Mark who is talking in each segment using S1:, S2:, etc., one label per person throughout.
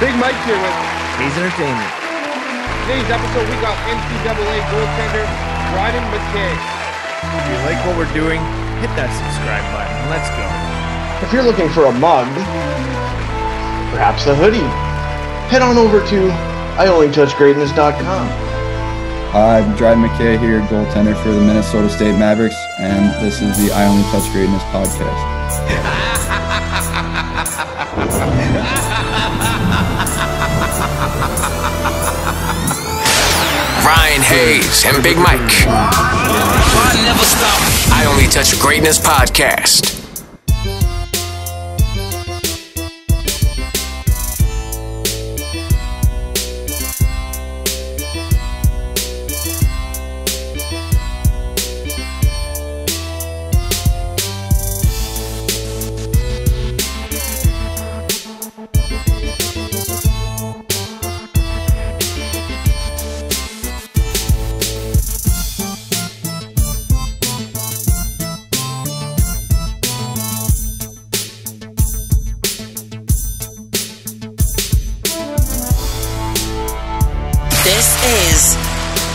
S1: Big Mike here with
S2: Hayes Entertainment.
S1: Today's episode, we got NCAA goaltender Dryden McKay.
S2: If you like what we're doing, hit that subscribe button. Let's go.
S3: If you're looking for a mug, perhaps a hoodie, head on over to IOnlyTouchGreatness.com.
S4: Hi, I'm Dryden McKay here, goaltender for the Minnesota State Mavericks, and this is the I Only Touch Greatness podcast.
S5: Ryan Hayes and Big Mike. I Only Touch Greatness podcast.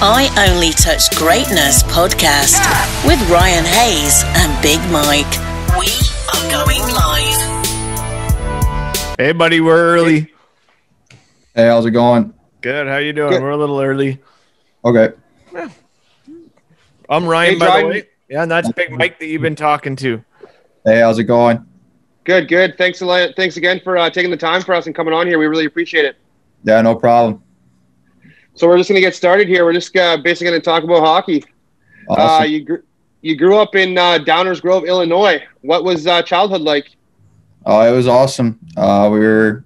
S6: I Only Touch Greatness podcast with Ryan Hayes and Big Mike. We are going live.
S2: Hey, buddy, we're early.
S4: Hey, how's it going?
S2: Good. How you doing?
S1: Good.
S2: We're a little early.
S4: Okay.
S2: I'm Ryan,
S1: Hey,
S2: by
S1: Dryden.
S2: the way. Yeah, and that's Big Mike that you've been talking to.
S4: Hey, how's it going?
S1: Good. Thanks a lot. Thanks again for taking the time for us and coming on here. We really appreciate it.
S4: Yeah, no problem.
S1: So we're just going to get started here. We're just basically going to talk about hockey.
S4: Awesome.
S1: You grew up in Downers Grove, Illinois. What was childhood like?
S4: Oh, it was awesome. We were,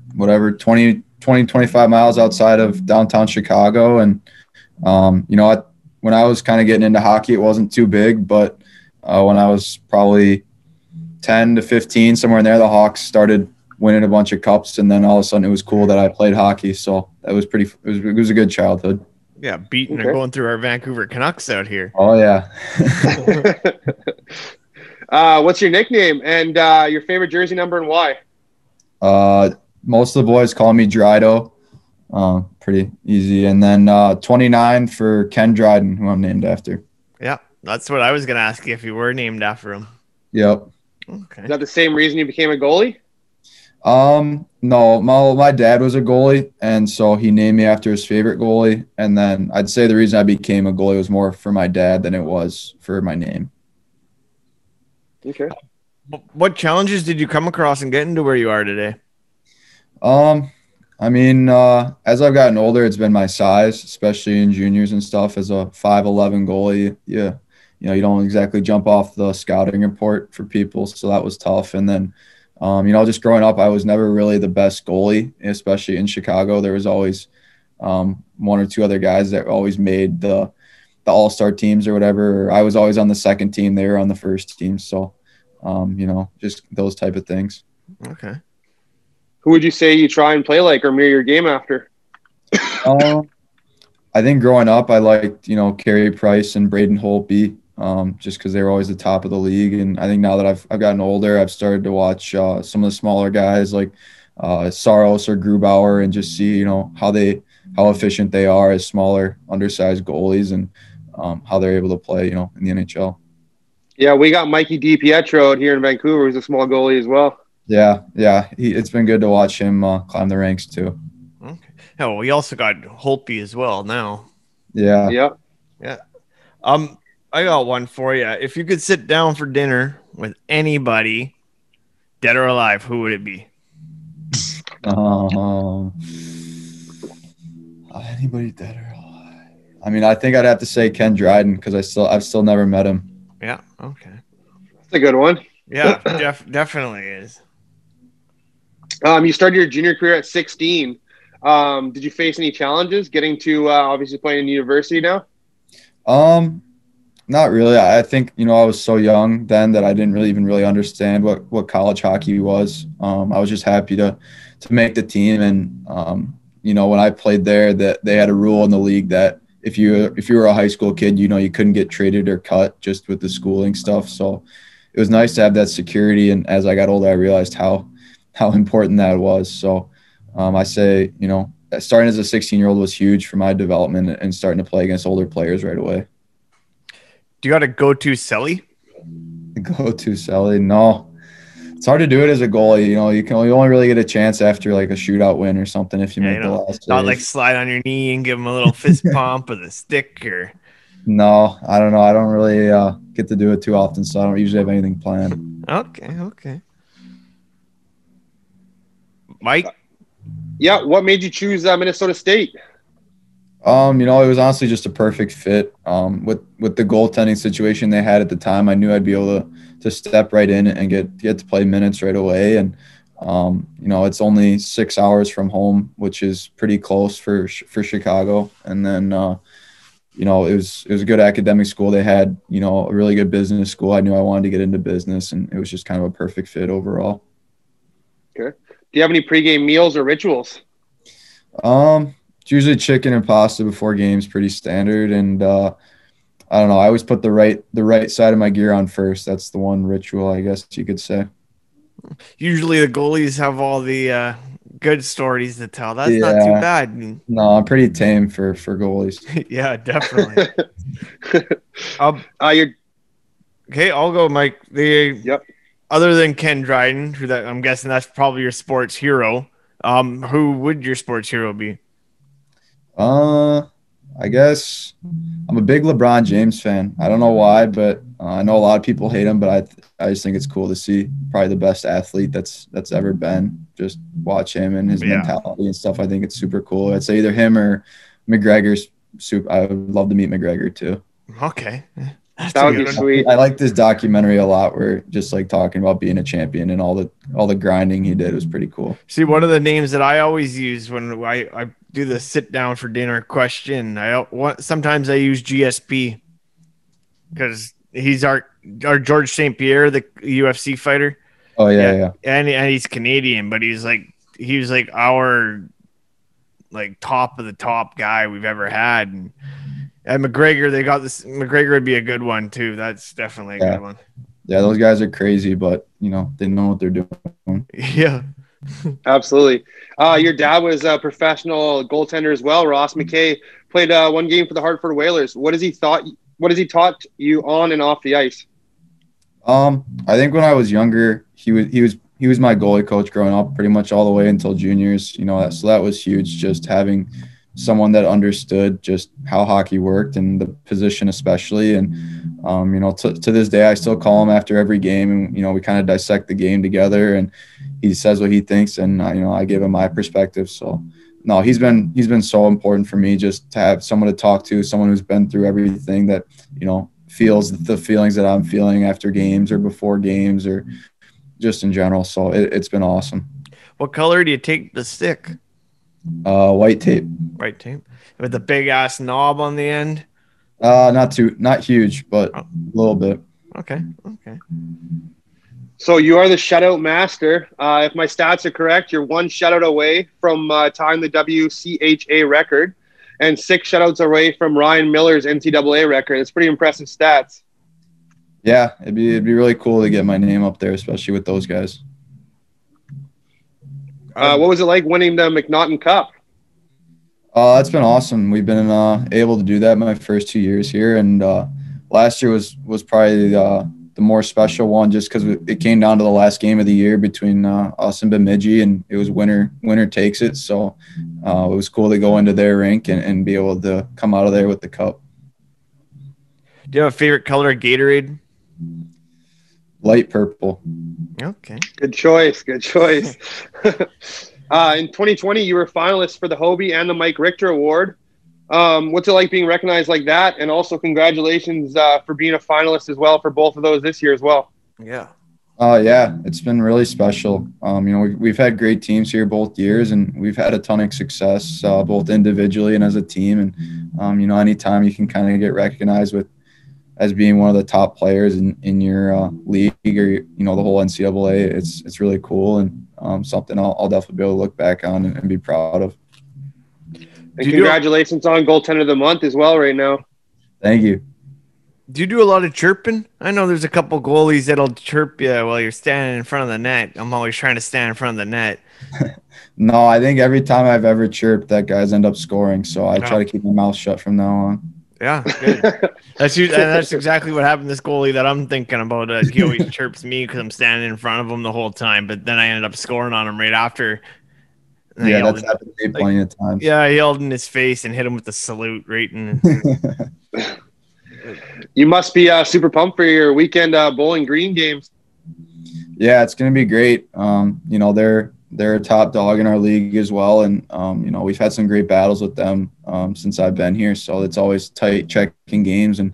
S4: 20, 25 miles outside of downtown Chicago. And, when I was kind of getting into hockey, it wasn't too big. But when I was probably 10 to 15, somewhere in there, the Hawks started winning a bunch of cups, and then all of a sudden it was cool that I played hockey. So that was it was a good childhood.
S2: Yeah, beating
S1: Okay.
S2: or going through our Vancouver Canucks out here.
S4: Oh yeah.
S1: What's your nickname and your favorite jersey number and why?
S4: Most of the boys call me Drydo. Pretty easy. And then 29 for Ken Dryden, who I'm named after.
S2: Yeah, that's what I was going to ask you if you were named after him.
S4: Yep.
S2: Okay.
S1: Is that the same reason you became a goalie?
S4: No, my dad was a goalie, and so he named me after his favorite goalie. And then I'd say the reason I became a goalie was more for my dad than it was for my name.
S1: Okay.
S2: What challenges did you come across and get into where you are today?
S4: As I've gotten older, it's been my size, especially in juniors and stuff. As a 5'11" goalie, you don't exactly jump off the scouting report for people, so that was tough. And then just growing up, I was never really the best goalie, especially in Chicago. There was always one or two other guys that always made the all-star teams or whatever. I was always on the second team. They were on the first team. So, just those type of things.
S2: Okay.
S1: Who would you say you try and play like or mirror your game after?
S4: I think growing up, I liked, Carey Price and Braden Holtby. Just because they were always the top of the league. And I think now that I've gotten older, I've started to watch some of the smaller guys like Saros or Grubauer and just see, how efficient they are as smaller, undersized goalies and how they're able to play, in the NHL.
S1: Yeah, we got Mikey DiPietro out here in Vancouver. He's a small goalie as well.
S4: Yeah. It's been good to watch him climb the ranks too.
S2: Okay. Oh, we also got Holtby as well now.
S4: Yeah.
S1: Yeah.
S2: I got one for you. If you could sit down for dinner with anybody, dead or alive, who would it be?
S4: Anybody dead or alive? I think I'd have to say Ken Dryden because I've still never met him.
S2: Yeah. Okay.
S1: That's a good one.
S2: Yeah, definitely is.
S1: You started your junior career at 16. Did you face any challenges getting to obviously playing in university now?
S4: Not really. I think, I was so young then that I didn't really understand what college hockey was. I was just happy to make the team. And, when I played there, that they had a rule in the league that if you were a high school kid, you couldn't get traded or cut just with the schooling stuff. So it was nice to have that security. And as I got older, I realized how important that was. So, I say, starting as a 16-year-old was huge for my development and starting to play against older players right away.
S2: Do you got a go-to celly?
S4: Go-to celly? No. It's hard to do it as a goalie. You only really get a chance after like a shootout win or something if you make the last
S2: not
S4: save.
S2: like slide on your knee and give him a little fist pump with a stick or.
S4: No, I don't know. I don't really get to do it too often, so I don't usually have anything planned.
S2: Okay. Mike?
S1: Yeah, what made you choose Minnesota State?
S4: It was honestly just a perfect fit. With the goaltending situation they had at the time, I knew I'd be able to step right in and get to play minutes right away. And it's only 6 hours from home, which is pretty close for Chicago. And then it was a good academic school. They had a really good business school. I knew I wanted to get into business, and it was just kind of a perfect fit overall.
S1: Okay. Do you have any pregame meals or rituals?
S4: It's usually chicken and pasta before games, pretty standard. And I don't know. I always put the right side of my gear on first. That's the one ritual, I guess you could say.
S2: Usually the goalies have all the good stories to tell. That's not too bad.
S4: No, I'm pretty tame for goalies.
S2: Yeah, definitely. Okay, I'll go, Mike.
S1: Yep.
S2: Other than Ken Dryden, I'm guessing that's probably your sports hero. Who would your sports hero be?
S4: I guess I'm a big LeBron James fan. I don't know why, but I know a lot of people hate him, but I just think it's cool to see probably the best athlete that's ever been. Just watch him and his mentality and stuff. I think it's super cool. I'd say either him or McGregor's super. I would love to meet McGregor too.
S2: Okay.
S1: That would be sweet.
S4: I like this documentary a lot where just like talking about being a champion and all the grinding he did was pretty cool.
S2: See, one of the names that I always use when I do the sit down for dinner question, sometimes I use GSP because he's our George St. Pierre, the UFC fighter.
S4: Oh yeah.
S2: And he's Canadian, but he was like our like top of the top guy we've ever had. And McGregor, they got this. McGregor would be a good one too. That's definitely a good one.
S4: Yeah, those guys are crazy, but they know what they're doing.
S2: Yeah,
S1: absolutely. Your dad was a professional goaltender as well. Ross McKay played one game for the Hartford Whalers. What has he taught you on and off the ice?
S4: I think when I was younger, he was my goalie coach growing up, pretty much all the way until juniors. So that was huge. Just having someone that understood just how hockey worked and the position especially. And, to this day, I still call him after every game and, we kind of dissect the game together and he says what he thinks and, I give him my perspective. So, no, he's been so important for me just to have someone to talk to, someone who's been through everything that, feels the feelings that I'm feeling after games or before games or just in general. So it's been awesome.
S2: What color do you take the stick?
S4: White tape.
S2: White tape with the big ass knob on the end.
S4: Not huge, but a little bit.
S2: Okay.
S1: So you are the shutout master. If my stats are correct, you're one shutout away from tying the WCHA record, and 6 shutouts away from Ryan Miller's NCAA record. It's pretty impressive stats.
S4: Yeah, it'd be really cool to get my name up there, especially with those guys.
S1: What was it like winning the McNaughton Cup?
S4: It's been awesome. We've been able to do that my first 2 years here, and last year was probably the more special one just because it came down to the last game of the year between us and Bemidji, and it was winner takes it. So it was cool to go into their rink and be able to come out of there with the cup.
S2: Do you have a favorite color of Gatorade?
S4: Light purple.
S2: Okay.
S1: Good choice. In 2020, you were finalists for the Hoby and the Mike Richter Award. What's it like being recognized like that? And also congratulations for being a finalist as well for both of those this year as well.
S2: Yeah.
S4: Yeah, it's been really special. We've had great teams here both years, and we've had a ton of success both individually and as a team. And, anytime you can kind of get recognized as being one of the top players in your league or, the whole NCAA, it's really cool and something I'll definitely be able to look back on and be proud of.
S1: And congratulations on Goaltender of the Month as well right now.
S4: Thank you.
S2: Do you do a lot of chirping? I know there's a couple goalies that'll chirp you while you're standing in front of the net. I'm always trying to stand in front of the net.
S4: No, I think every time I've ever chirped, that guys end up scoring. So I try
S2: Oh.
S4: to keep my mouth shut from now on.
S2: Yeah, good. That's exactly what happened to this goalie that I'm thinking about. He always chirps me because I'm standing in front of him the whole time, but then I ended up scoring on him right after. And I
S4: Yeah,
S2: yelled
S4: that's
S2: in,
S4: happened to me plenty of times.
S2: yeah, I yelled in his face and hit him with the salute right in.
S1: You must be super pumped for your weekend Bowling Green games.
S4: Yeah, it's going to be great. You know, they're a top dog in our league as well, and you know, we've had some great battles with them since I've been here. So it's always tight checking games, and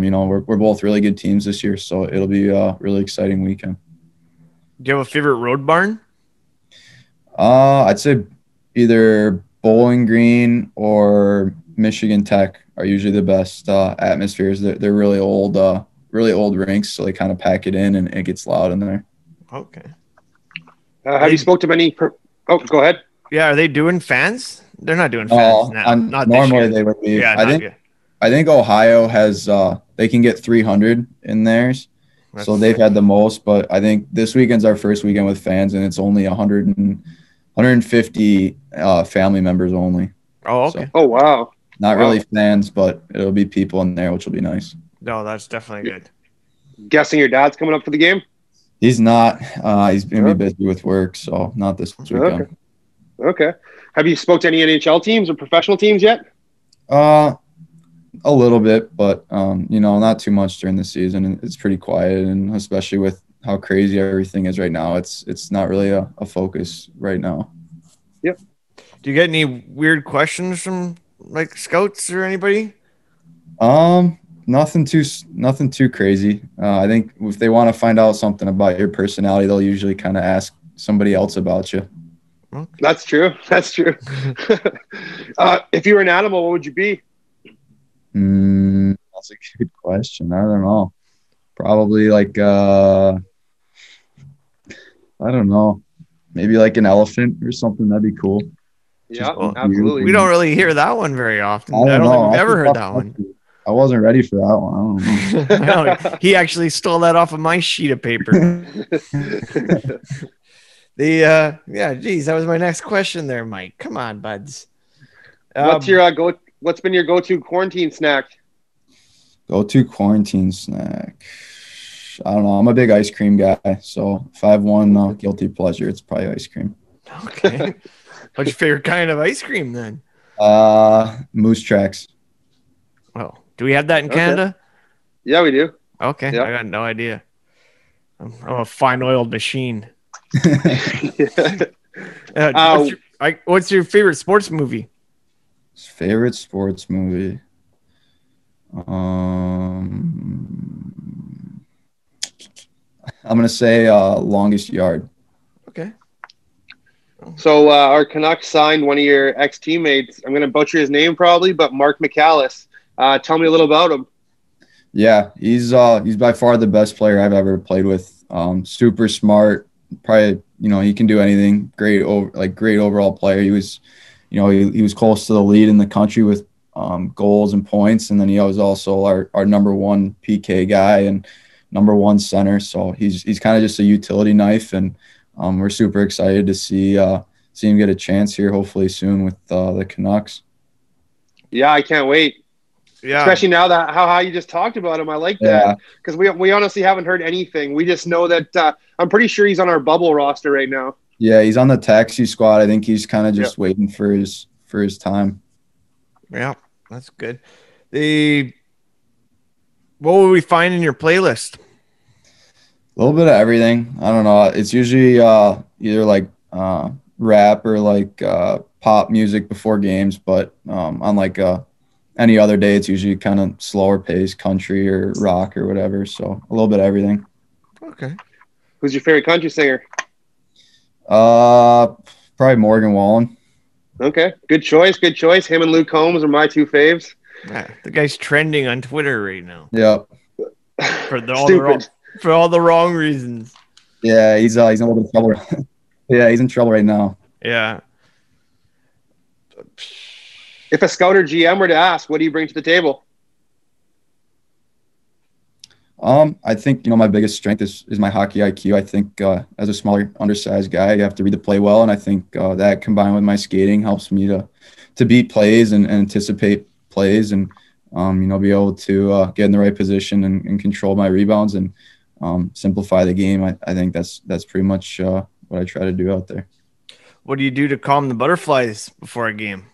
S4: you know, we're both really good teams this year. So it'll be a really exciting weekend.
S2: Do you have a favorite road barn?
S4: I'd say either Bowling Green or Michigan Tech are usually the best atmospheres. They're really old rinks, so they kind of pack it in and it gets loud in there.
S2: Okay.
S1: Have you spoke to many? Go ahead.
S2: Yeah, are they doing fans? They're not doing fans now. Not
S4: normally
S2: this year.
S4: they would be.
S2: Yeah,
S4: I think Ohio has they can get 300 in theirs. So they've had the most, but I think this weekend's our first weekend with fans, and it's only 150 family members only.
S2: Oh, okay.
S1: So, oh, wow.
S4: Not really fans, but it'll be people in there, which will be nice.
S2: No, that's definitely good.
S1: Guessing your dad's coming up for the game?
S4: He's not. He's going to be busy with work, so not this weekend.
S1: Okay. Have you spoke to any NHL teams or professional teams yet?
S4: A little bit, but you know, not too much during the season. It's pretty quiet, and especially with how crazy everything is right now, it's not really a focus right now.
S1: Yep.
S2: Do you get any weird questions from like scouts or anybody?
S4: Nothing too crazy. I think if they want to find out something about your personality, they'll usually kind of ask somebody else about you.
S2: Okay.
S1: That's true. If you were an animal, what would you be?
S4: That's a good question. I don't know. Probably like I don't know. Maybe like an elephant or something. That'd be cool.
S1: Yeah, absolutely.
S2: We don't really hear that one very often.
S4: I don't
S2: think
S4: know.
S2: we've ever heard that one.
S4: I wasn't ready for that one. I don't know.
S2: He actually stole that off of my sheet of paper. Geez, that was my next question there, Mike. Come on, buds.
S1: What's been your go-to quarantine snack?
S4: Go-to quarantine snack. I don't know. I'm a big ice cream guy, so if I have one guilty pleasure, it's probably ice cream.
S2: Okay. What's your favorite kind of ice cream then?
S4: Moose Tracks.
S2: Oh, do we have that in Canada?
S1: Yeah, we do.
S2: Okay, yeah. I got no idea. I'm a fine-oiled machine. What's your favorite sports movie?
S4: Favorite sports movie? I'm gonna say Longest Yard.
S2: Okay.
S1: So our Canucks signed one of your ex-teammates. I'm gonna butcher his name probably, but Mark McCallis. Tell me a little about him.
S4: Yeah, he's by far the best player I've ever played with. Super smart. Probably, you know, he can do anything. Great overall player. He was, you know, he was close to the lead in the country with goals and points, and then he was also our number one PK guy and number one center. So he's kind of just a utility knife, and we're super excited to see him get a chance here hopefully soon with the Canucks.
S1: Yeah, I can't wait. Yeah, especially now that how you just talked about him. I like that because we honestly haven't heard anything. We just know that I'm pretty sure he's on our bubble roster right now.
S4: Yeah, he's on the taxi squad. I think he's kind of just waiting for his time.
S2: Yeah, that's good. What will we find in your playlist?
S4: A little bit of everything. I don't know. It's usually either like rap or like pop music before games, but on like any other day, it's usually kind of slower pace, country or rock or whatever. So a little bit of everything.
S2: Okay.
S1: Who's your favorite country singer?
S4: Probably Morgan Wallen.
S1: Okay, good choice. Him and Luke Combs are my two faves.
S2: Yeah, the guy's trending on Twitter right now.
S4: Yep.
S2: For all the wrong reasons.
S4: Yeah, he's in a little bit of trouble. Yeah, he's in trouble right now.
S2: Yeah.
S1: If a scout or GM were to ask, what do you bring to the table?
S4: I think, my biggest strength is my hockey IQ. I think as a smaller, undersized guy, you have to read the play well, and I think that combined with my skating helps me to beat plays and anticipate plays and, be able to get in the right position and control my rebounds and simplify the game. I think that's pretty much what I try to do out there.
S2: What do you do to calm the butterflies before a game?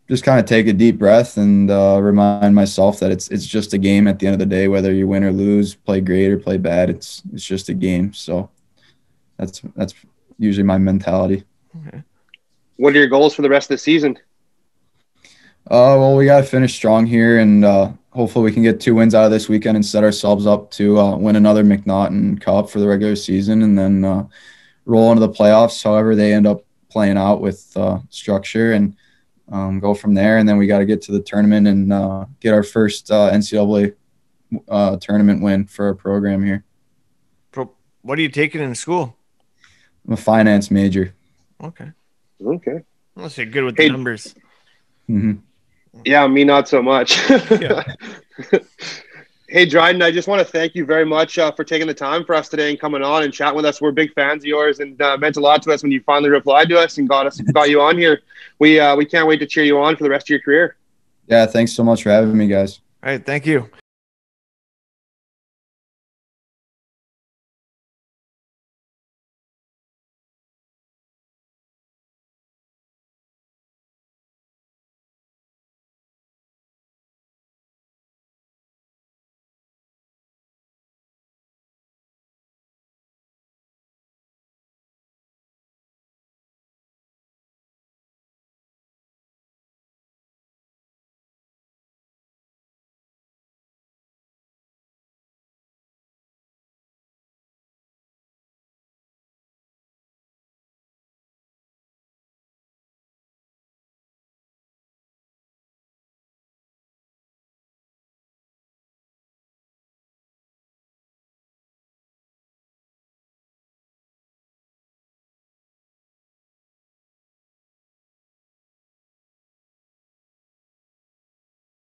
S4: Just kind of take a deep breath and remind myself that it's just a game at the end of the day, whether you win or lose, play great or play bad. It's just a game. So that's usually my mentality.
S2: Okay.
S1: What are your goals for the rest of the season?
S4: Well, we got to finish strong here, and hopefully we can get 2 wins out of this weekend and set ourselves up to win another McNaughton Cup for the regular season, and then roll into the playoffs, however they end up playing out with structure, and go from there. And then we got to get to the tournament and get our first NCAA tournament win for our program here.
S2: What are you taking in school?
S4: I'm a finance major.
S2: Okay.
S1: Let's
S2: say good with the numbers.
S4: Mm-hmm.
S1: Yeah, me not so much.
S2: Yeah.
S1: Hey, Dryden, I just want to thank you very much for taking the time for us today and coming on and chatting with us. We're big fans of yours, and meant a lot to us when you finally replied to us and got you on here. We can't wait to cheer you on for the rest of your career.
S4: Yeah, thanks so much for having me, guys.
S2: All right, thank you.